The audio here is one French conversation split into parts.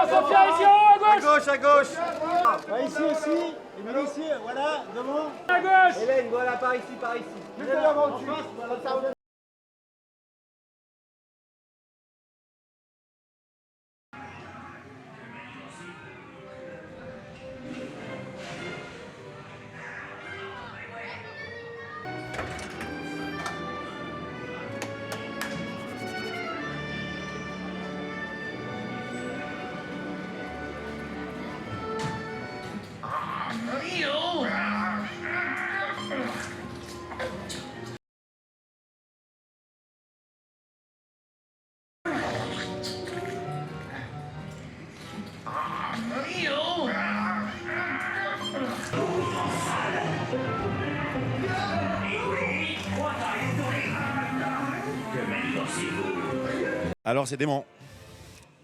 Sophia, ici en haut, à gauche. À gauche. Ici aussi, et ici, voilà, devant. À gauche. Hélène, voilà, par ici, par ici. Juste devant, voilà. Alors c'est dément.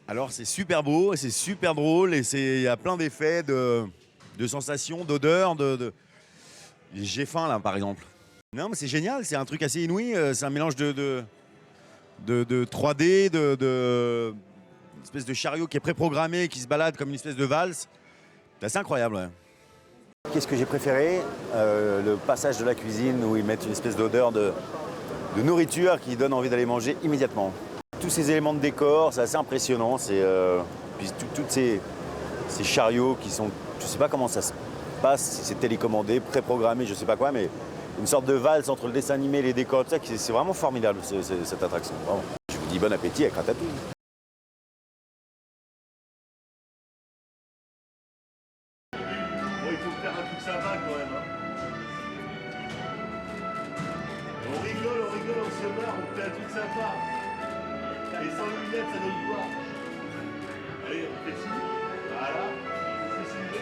Alors c'est super beau, c'est super drôle et il y a plein d'effets, de sensations, d'odeurs, J'ai faim là par exemple. Non mais c'est génial, c'est un truc assez inouï, c'est un mélange de 3D, une espèce de chariot qui est préprogrammé, qui se balade comme une espèce de valse. C'est assez incroyable. Ouais. Qu'est-ce que j'ai préféré le passage de la cuisine où ils mettent une espèce d'odeur de nourriture qui donne envie d'aller manger immédiatement. Tous ces éléments de décor, c'est assez impressionnant. Puis tous ces chariots qui sont, je ne sais pas comment ça se passe, si c'est télécommandé, préprogrammé, je ne sais pas quoi, mais une sorte de valse entre le dessin animé et les décors, c'est vraiment formidable cette attraction. Vraiment. Je vous dis bon appétit avec Ratatouille. Il faut faire un truc sympa quand même. Hein. On rigole, on se marre, on fait un truc sympa. Et sans lunettes, ça donne quoi? Allez, on fait ci. Voilà. C'est ciblé.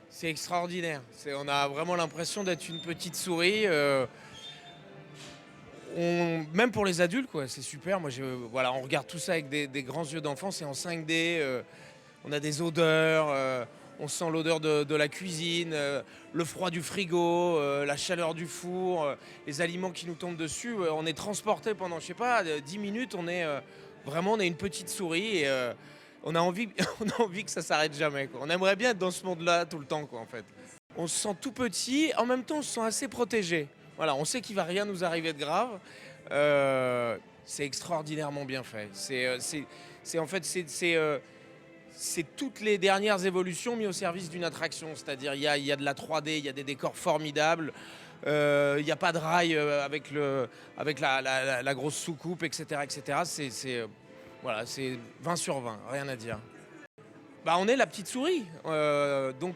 C'est extraordinaire. On a vraiment l'impression d'être une petite souris. Même pour les adultes, quoi, c'est super. Moi, voilà, on regarde tout ça avec des grands yeux d'enfant. C'est en 5D. On a des odeurs. On sent l'odeur de la cuisine, le froid du frigo, la chaleur du four, les aliments qui nous tombent dessus. On est transporté pendant, je sais pas, 10 minutes. On est une petite souris et on a envie que ça s'arrête jamais, quoi. On aimerait bien être dans ce monde-là tout le temps, quoi, en fait. On se sent tout petit, en même temps on se sent assez protégé. Voilà, on sait qu'il va rien nous arriver de grave. C'est extraordinairement bien fait. C'est toutes les dernières évolutions mises au service d'une attraction. C'est-à-dire il y a de la 3D, il y a des décors formidables. Il n'y a pas de rail avec la grosse soucoupe, etc. etc. Voilà, c'est 20 sur 20, rien à dire. On est la petite souris. Donc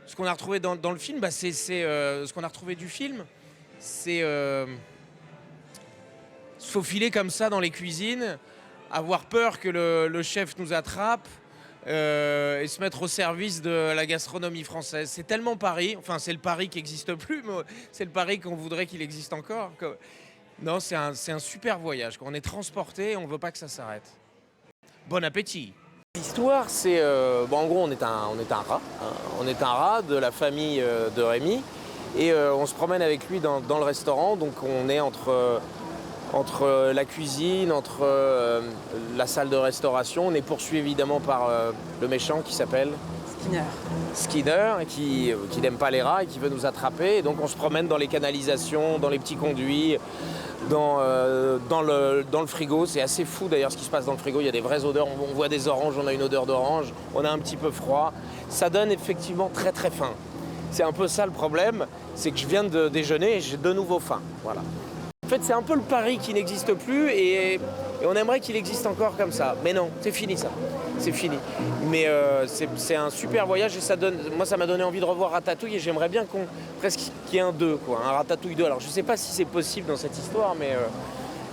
ce qu'on a retrouvé dans le film, c'est ce qu'on a retrouvé du film. C'est se faufiler comme ça dans les cuisines, avoir peur que le chef nous attrape et se mettre au service de la gastronomie française. C'est tellement Paris, enfin c'est le Paris qui n'existe plus, mais c'est le Paris qu'on voudrait qu'il existe encore. Non, c'est un super voyage. On est transporté et on ne veut pas que ça s'arrête. Bon appétit. L'histoire, c'est... en gros, on est un rat. Hein. On est un rat de la famille de Rémi. Et on se promène avec lui dans le restaurant. Donc on est entre la cuisine, entre la salle de restauration. On est poursuivi évidemment par le méchant qui s'appelle Skinner, qui n'aime pas les rats et qui veut nous attraper. Et donc on se promène dans les canalisations, dans les petits conduits, dans le frigo. C'est assez fou d'ailleurs ce qui se passe dans le frigo. Il y a des vraies odeurs. On voit des oranges, on a une odeur d'orange. On a un petit peu froid. Ça donne effectivement très très faim. C'est un peu ça le problème. C'est que je viens de déjeuner et j'ai de nouveau faim. Voilà. En fait, c'est un peu le Paris qui n'existe plus et on aimerait qu'il existe encore comme ça. Mais non, c'est fini ça. c'est fini. Mais c'est un super voyage et ça m'a donné envie de revoir Ratatouille et j'aimerais bien presque qu'il y ait un 2, quoi, un Ratatouille 2. Alors je sais pas si c'est possible dans cette histoire, mais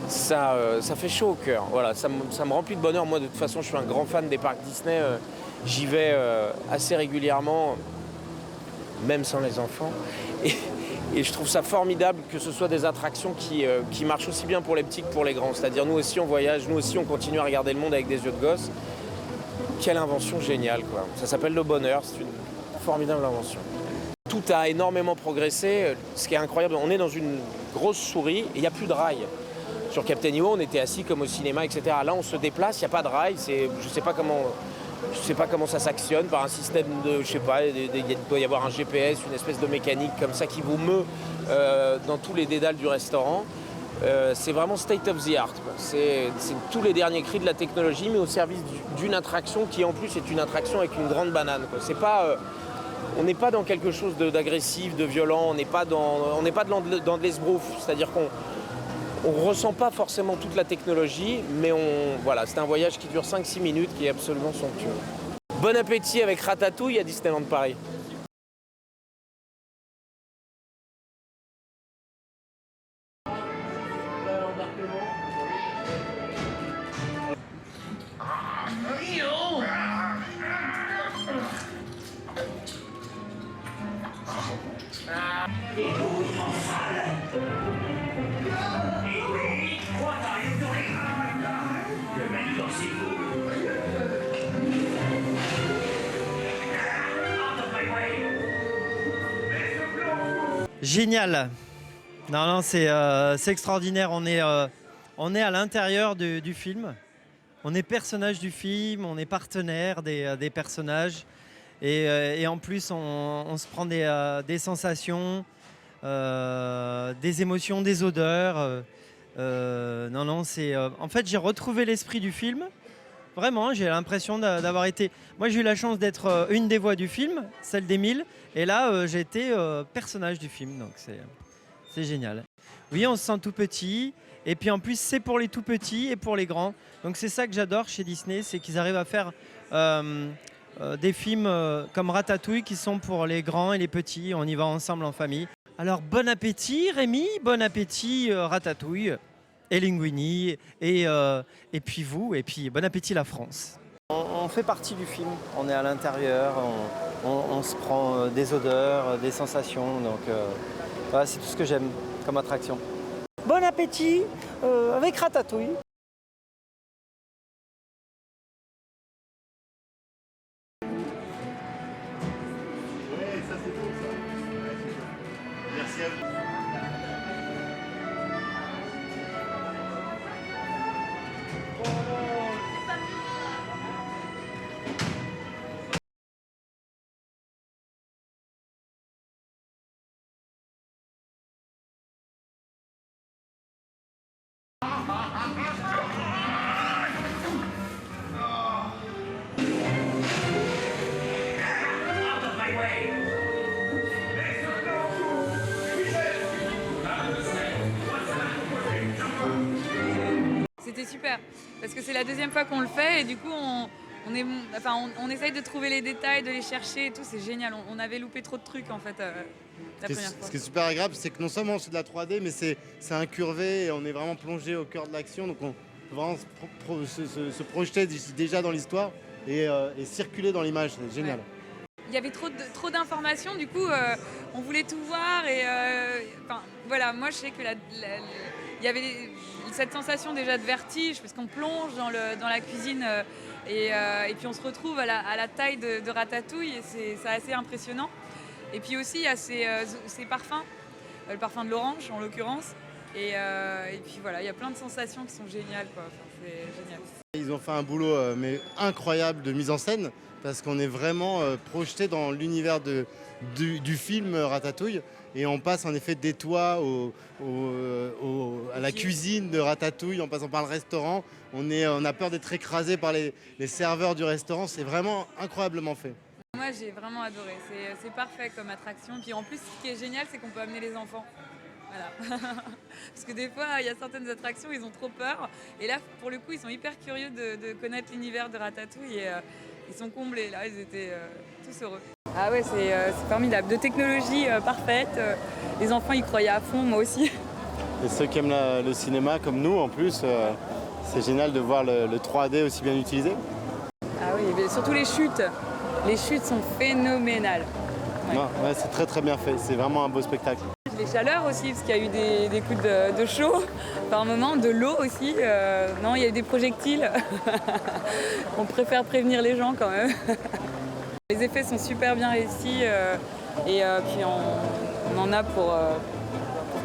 ça fait chaud au cœur. Voilà, ça me remplit de bonheur. Moi, de toute façon, je suis un grand fan des parcs Disney. J'y vais assez régulièrement, même sans les enfants. Et je trouve ça formidable que ce soit des attractions qui marchent aussi bien pour les petits que pour les grands. C'est-à-dire, nous aussi, on voyage, nous aussi, on continue à regarder le monde avec des yeux de gosse. Quelle invention géniale, quoi. Ça s'appelle le bonheur, c'est une formidable invention. Tout a énormément progressé. Ce qui est incroyable, on est dans une grosse souris et il n'y a plus de rails. Sur Captain EO, on était assis comme au cinéma, etc. Là, on se déplace, il n'y a pas de rails. Je sais pas comment ça s'actionne, par un système de, je sais pas, il doit y avoir un GPS, une espèce de mécanique comme ça qui vous meut dans tous les dédales du restaurant. C'est vraiment state of the art, quoi. C'est tous les derniers cris de la technologie, mais au service d'une attraction qui en plus est une attraction avec une grande banane, quoi. C'est pas, on n'est pas dans quelque chose d'agressif, de violent, on n'est pas dans de l'esbrouf, c'est-à-dire qu'on ne ressent pas forcément toute la technologie, mais voilà, c'est un voyage qui dure 5-6 minutes qui est absolument somptueux. Bon appétit avec Ratatouille à Disneyland Paris. Génial. Non, c'est extraordinaire. On est à l'intérieur du film. On est personnage du film, on est partenaire des personnages. Et en plus, on se prend des sensations, des émotions, des odeurs. En fait, j'ai retrouvé l'esprit du film. Vraiment, j'ai l'impression d'avoir été... Moi, j'ai eu la chance d'être une des voix du film, celle d'Émile. Et là, j'ai été personnage du film, donc c'est génial. Oui, on se sent tout petit. Et puis en plus, c'est pour les tout petits et pour les grands. Donc c'est ça que j'adore chez Disney, c'est qu'ils arrivent à faire des films comme Ratatouille qui sont pour les grands et les petits. On y va ensemble en famille. Alors bon appétit Rémi, bon appétit Ratatouille et Linguini et puis vous, et puis bon appétit la France. On fait partie du film, on est à l'intérieur, on se prend des odeurs, des sensations, donc voilà, c'est tout ce que j'aime comme attraction. Bon appétit avec Ratatouille. Ouais, ça c'est beau ça. Ouais, c'est beau. Merci à vous. C'était super, parce que c'est la deuxième fois qu'on le fait et du coup on essaye de trouver les détails, de les chercher et tout, c'est génial. On avait loupé trop de trucs en fait la première fois. Ce qui est super agréable, c'est que non seulement c'est de la 3D, mais c'est incurvé et on est vraiment plongé au cœur de l'action, donc on peut vraiment se projeter déjà dans l'histoire et circuler dans l'image, c'est génial. Ouais. Il y avait trop d'informations, du coup on voulait tout voir et voilà, moi je sais que il y avait cette sensation déjà de vertige parce qu'on plonge dans la cuisine et puis on se retrouve à la taille de Ratatouille et c'est assez impressionnant. Et puis aussi il y a ces parfums, le parfum de l'orange en l'occurrence et puis voilà, il y a plein de sensations qui sont géniales, quoi. Enfin, c'est génial. Ils ont fait un boulot mais incroyable de mise en scène parce qu'on est vraiment projeté dans l'univers du film Ratatouille. Et on passe en effet des toits à la cuisine de Ratatouille, en passant par le restaurant. On a peur d'être écrasé par les serveurs du restaurant. C'est vraiment incroyablement fait. Moi, j'ai vraiment adoré. C'est parfait comme attraction. Puis en plus, ce qui est génial, c'est qu'on peut amener les enfants. Voilà. Parce que des fois, il y a certaines attractions, ils ont trop peur. Et là, pour le coup, ils sont hyper curieux de connaître l'univers de Ratatouille. Et ils sont comblés. Là, ils étaient tous heureux. Ah ouais, c'est formidable. De technologie parfaite. Les enfants, ils croyaient à fond, moi aussi. Et ceux qui aiment le cinéma comme nous, en plus, c'est génial de voir le 3D aussi bien utilisé. Ah oui, mais surtout les chutes. Les chutes sont phénoménales. Ouais. Non, ouais, c'est très très bien fait, c'est vraiment un beau spectacle. Les chaleurs aussi, parce qu'il y a eu des coups de chaud par moment, de l'eau aussi. Non, il y a eu des projectiles. On préfère prévenir les gens quand même. Les effets sont super bien réussis et puis on en a pour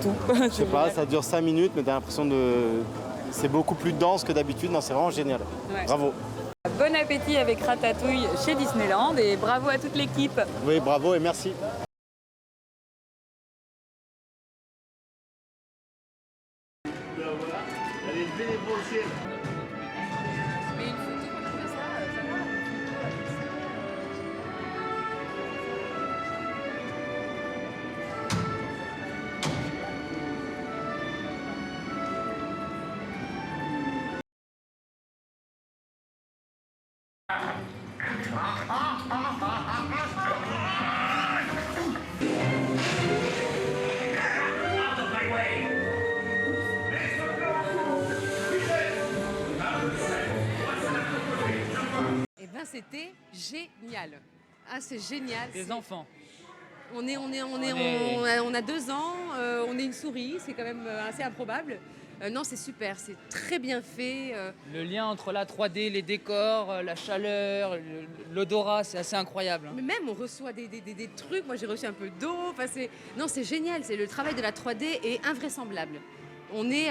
tout. Je sais pas, ça dure 5 minutes, mais t'as l'impression de... C'est beaucoup plus dense que d'habitude, non, c'est vraiment génial. Ouais. Bravo. Bon appétit avec Ratatouille chez Disneyland et bravo à toute l'équipe. Oui, bravo et merci. Elle est levée les bras au ciel. Mais une photo quand on fait ça va. Eh ben c'était génial. Ah c'est génial. Des enfants. On a 2 ans, on est une souris, c'est quand même assez improbable. Non c'est super, c'est très bien fait. Le lien entre la 3D, les décors, la chaleur, l'odorat, c'est assez incroyable. Mais même on reçoit des trucs, moi j'ai reçu un peu d'eau. Enfin, non c'est génial, le travail de la 3D est invraisemblable. On est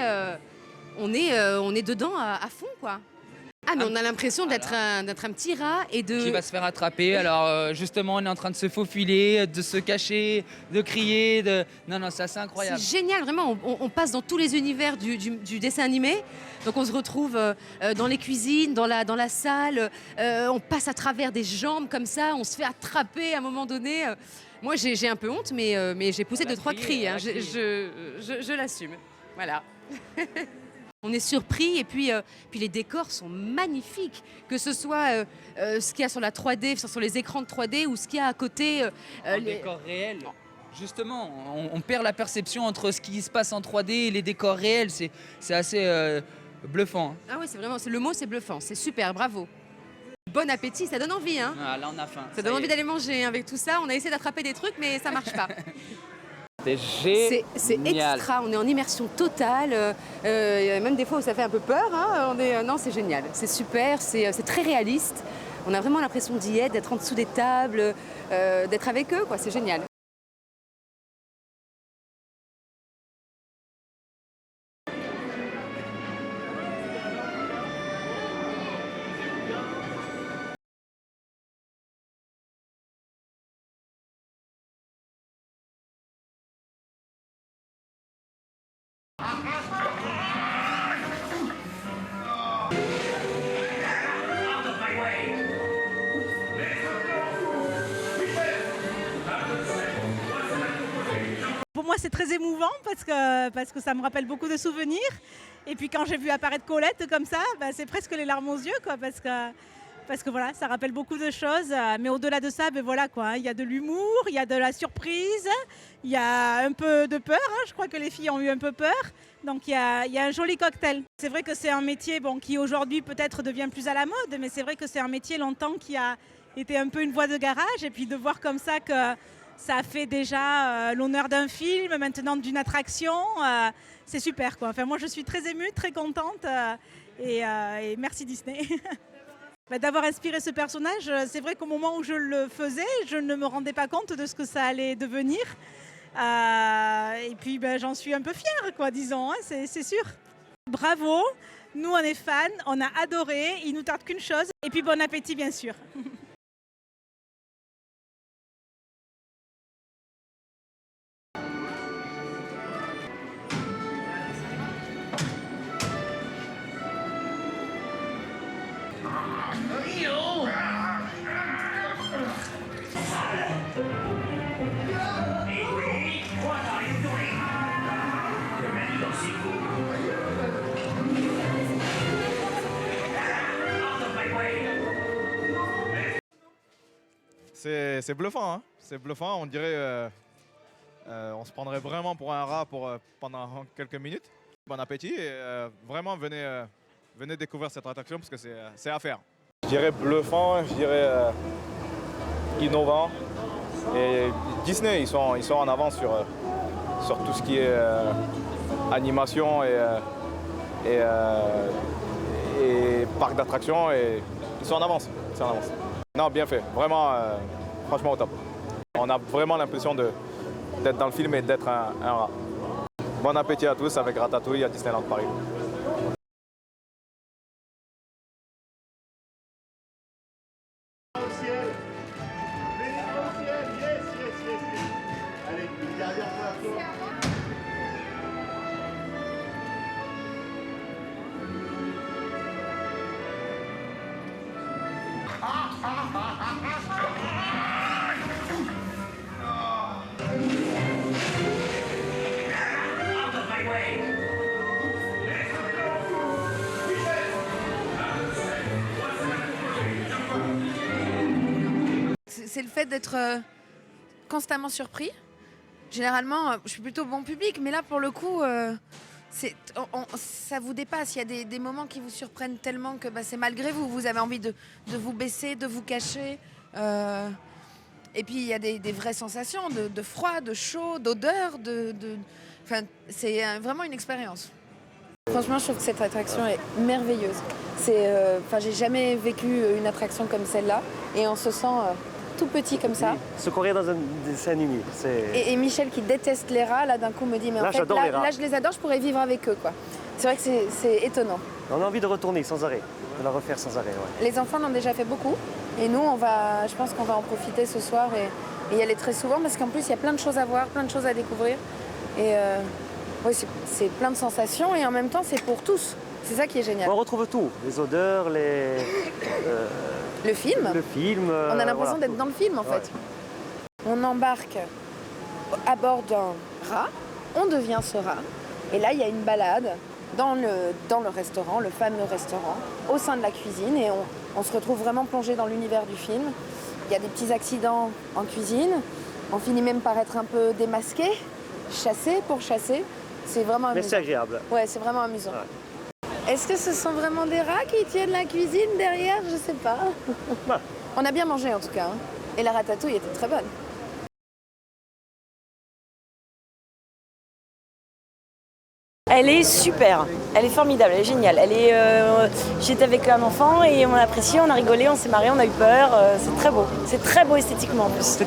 dedans à fond quoi. Ah mais on a l'impression d'être un petit rat et de... Qui va se faire attraper. Alors justement, on est en train de se faufiler, de se cacher, de crier. Non, c'est assez incroyable. C'est génial, vraiment. On passe dans tous les univers du dessin animé. Donc on se retrouve dans les cuisines, dans la salle. On passe à travers des jambes comme ça. On se fait attraper à un moment donné. Moi, j'ai un peu honte, mais j'ai poussé 2-3 cris. Hein. Je l'assume. Voilà. On est surpris et puis les décors sont magnifiques, que ce soit ce qu'il y a sur la 3D, sur les écrans de 3D ou ce qu'il y a à côté. Les décors réels. Justement, on perd la perception entre ce qui se passe en 3D et les décors réels. C'est assez bluffant. Hein. Ah oui, le mot c'est bluffant, c'est super, bravo. Bon appétit, ça donne envie. Hein. Ah, là, on a faim. Ça donne envie d'aller manger avec tout ça. On a essayé d'attraper des trucs, mais ça marche pas. C'est extra, on est en immersion totale, même des fois où ça fait un peu peur, hein, non c'est génial, c'est super, c'est très réaliste, on a vraiment l'impression d'y être, d'être en dessous des tables, d'être avec eux, quoi, c'est génial. Pour moi, c'est très émouvant parce que ça me rappelle beaucoup de souvenirs. Et puis quand j'ai vu apparaître Colette comme ça, c'est presque les larmes aux yeux, quoi, parce que voilà, ça rappelle beaucoup de choses. Mais au-delà de ça, voilà, quoi, il y a de l'humour, il y a de la surprise, il y a un peu de peur. Hein, je crois que les filles ont eu un peu peur. Donc il y a un joli cocktail. C'est vrai que c'est un métier qui aujourd'hui peut-être devient plus à la mode, mais c'est vrai que c'est un métier longtemps qui a été un peu une voie de garage. Et puis de voir comme ça que ça fait déjà l'honneur d'un film, maintenant d'une attraction, c'est super, quoi. Enfin, moi je suis très émue, très contente et merci Disney. D'avoir inspiré ce personnage, c'est vrai qu'au moment où je le faisais, je ne me rendais pas compte de ce que ça allait devenir. Et puis j'en suis un peu fière, quoi, disons, hein, c'est sûr. Bravo, nous on est fans, on a adoré, il nous tarde qu'une chose, et puis bon appétit bien sûr. C'est bluffant, hein. C'est bluffant. On dirait, on se prendrait vraiment pour un rat pendant quelques minutes. Bon appétit et vraiment venez découvrir cette attraction parce que c'est à faire. Je dirais bluffant, je dirais innovant. Et Disney, ils sont en avance sur tout ce qui est animation et parc d'attractions. Et ils sont en avance. Non, bien fait. Vraiment, franchement au top. On a vraiment l'impression d'être dans le film et d'être un rat. Bon appétit à tous avec Ratatouille à Disneyland Paris. Au ciel. Les bras au ciel. Yes. Allez, une dernière fois à toi. C'est le fait d'être constamment surpris. Généralement, je suis plutôt bon public, mais là, pour le coup, ça vous dépasse. Il y a des moments qui vous surprennent tellement que c'est malgré vous. Vous avez envie de vous baisser, de vous cacher. Et puis, il y a des vraies sensations de froid, de chaud, d'odeur. Enfin, c'est vraiment une expérience. Franchement, je trouve que cette attraction est merveilleuse. J'ai jamais vécu une attraction comme celle-là. Et on se sent tout petit comme ça. Se courir dans un dessin animé. Et Michel qui déteste les rats, là d'un coup me dit mais en fait là je les adore, je pourrais vivre avec eux quoi. C'est vrai que c'est étonnant. On a envie de retourner sans arrêt, de la refaire sans arrêt. Ouais. Les enfants l'ont déjà fait beaucoup et nous je pense qu'on va en profiter ce soir et y aller très souvent parce qu'en plus il y a plein de choses à voir, plein de choses à découvrir et c'est plein de sensations et en même temps c'est pour tous. C'est ça qui est génial. On retrouve tout, les odeurs, le film. On a l'impression d'être dans le film en fait. On embarque à bord d'un rat, on devient ce rat, et là il y a une balade dans le restaurant, le fameux restaurant, au sein de la cuisine, et on se retrouve vraiment plongé dans l'univers du film. Il y a des petits accidents en cuisine, on finit même par être un peu démasqué, chassé pour chasser. C'est vraiment amusant. Mais c'est agréable. Ouais, c'est vraiment amusant. Ouais. Est-ce que ce sont vraiment des rats qui tiennent la cuisine derrière? Je sais pas. On a bien mangé en tout cas. Hein. Et la ratatouille était très bonne. Elle est super, elle est formidable, elle est géniale. J'étais avec un enfant et on a apprécié, on a rigolé, on s'est marré, on a eu peur. C'est très beau esthétiquement en plus.